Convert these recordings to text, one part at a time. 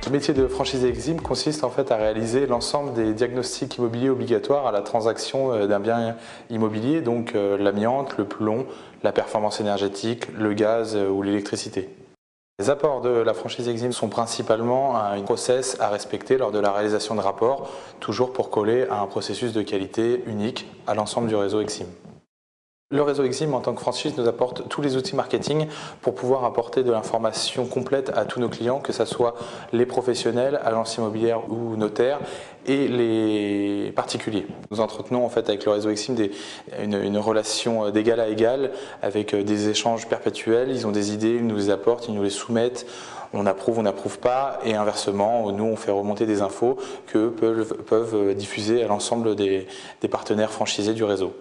Le métier de franchisé Exim consiste en fait à réaliser l'ensemble des diagnostics immobiliers obligatoires à la transaction d'un bien immobilier, donc l'amiante, le plomb, la performance énergétique, le gaz ou l'électricité. Les apports de la franchise Exim sont principalement un process à respecter lors de la réalisation de rapports, toujours pour coller à un processus de qualité unique à l'ensemble du réseau Exim. Le réseau Exim, en tant que franchise, nous apporte tous les outils marketing pour pouvoir apporter de l'information complète à tous nos clients, que ce soit les professionnels, agences immobilières ou notaires, et les particuliers. Nous entretenons en fait avec le réseau Exim une relation d'égal à égal, avec des échanges perpétuels. Ils ont des idées, ils nous les apportent, ils nous les soumettent. On approuve, on n'approuve pas, et inversement, nous on fait remonter des infos que peuvent diffuser à l'ensemble des partenaires franchisés du réseau.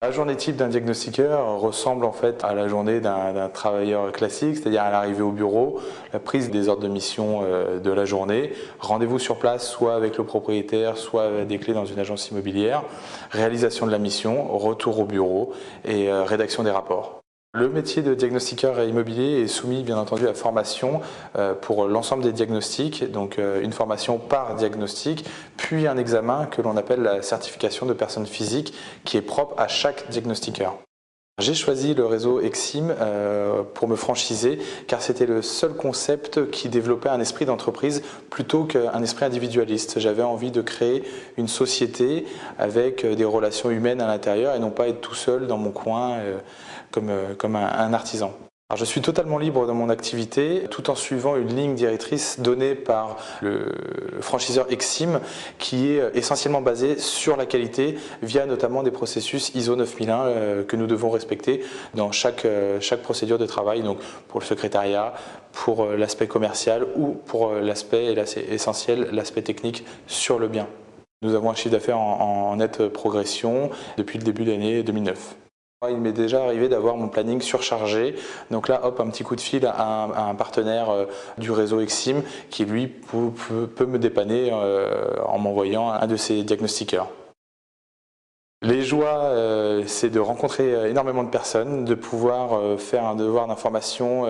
La journée type d'un diagnostiqueur ressemble en fait à la journée d'un travailleur classique, c'est-à-dire à l'arrivée au bureau, la prise des ordres de mission de la journée, rendez-vous sur place soit avec le propriétaire, soit avec des clés dans une agence immobilière, réalisation de la mission, retour au bureau et rédaction des rapports. Le métier de diagnostiqueur immobilier est soumis bien entendu à formation pour l'ensemble des diagnostics, donc une formation par diagnostic, puis un examen que l'on appelle la certification de personne physique qui est propre à chaque diagnostiqueur. J'ai choisi le réseau Exim pour me franchiser car c'était le seul concept qui développait un esprit d'entreprise plutôt qu'un esprit individualiste. J'avais envie de créer une société avec des relations humaines à l'intérieur et non pas être tout seul dans mon coin comme un artisan. Alors, je suis totalement libre dans mon activité tout en suivant une ligne directrice donnée par le franchiseur Exim qui est essentiellement basé sur la qualité via notamment des processus ISO 9001 que nous devons respecter dans chaque procédure de travail, donc pour le secrétariat, pour l'aspect commercial ou pour l'aspect, et là c'est essentiel, l'aspect technique sur le bien. Nous avons un chiffre d'affaires en nette progression depuis le début de l'année 2009. Il m'est déjà arrivé d'avoir mon planning surchargé, donc là hop, un petit coup de fil à un partenaire du réseau Exim qui lui peut me dépanner en m'envoyant un de ses diagnostiqueurs. Les joies, c'est de rencontrer énormément de personnes, de pouvoir faire un devoir d'information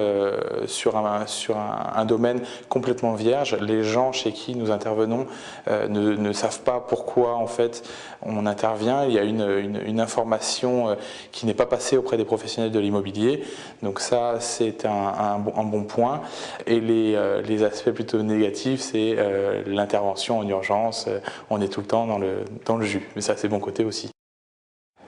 sur un domaine complètement vierge. Les gens chez qui nous intervenons ne savent pas pourquoi en fait on intervient. Il y a une information qui n'est pas passée auprès des professionnels de l'immobilier. Donc ça, c'est un bon point. Et les aspects plutôt négatifs, c'est l'intervention en urgence. On est tout le temps dans le jus. Mais ça, c'est bon côté aussi.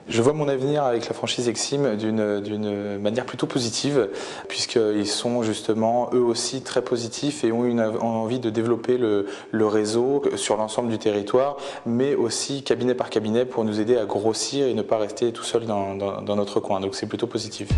Je vois mon avenir avec la franchise Exim d'une manière plutôt positive puisqu'ils sont justement eux aussi très positifs et ont envie de développer le réseau sur l'ensemble du territoire, mais aussi cabinet par cabinet pour nous aider à grossir et ne pas rester tout seul dans notre coin. Donc c'est plutôt positif.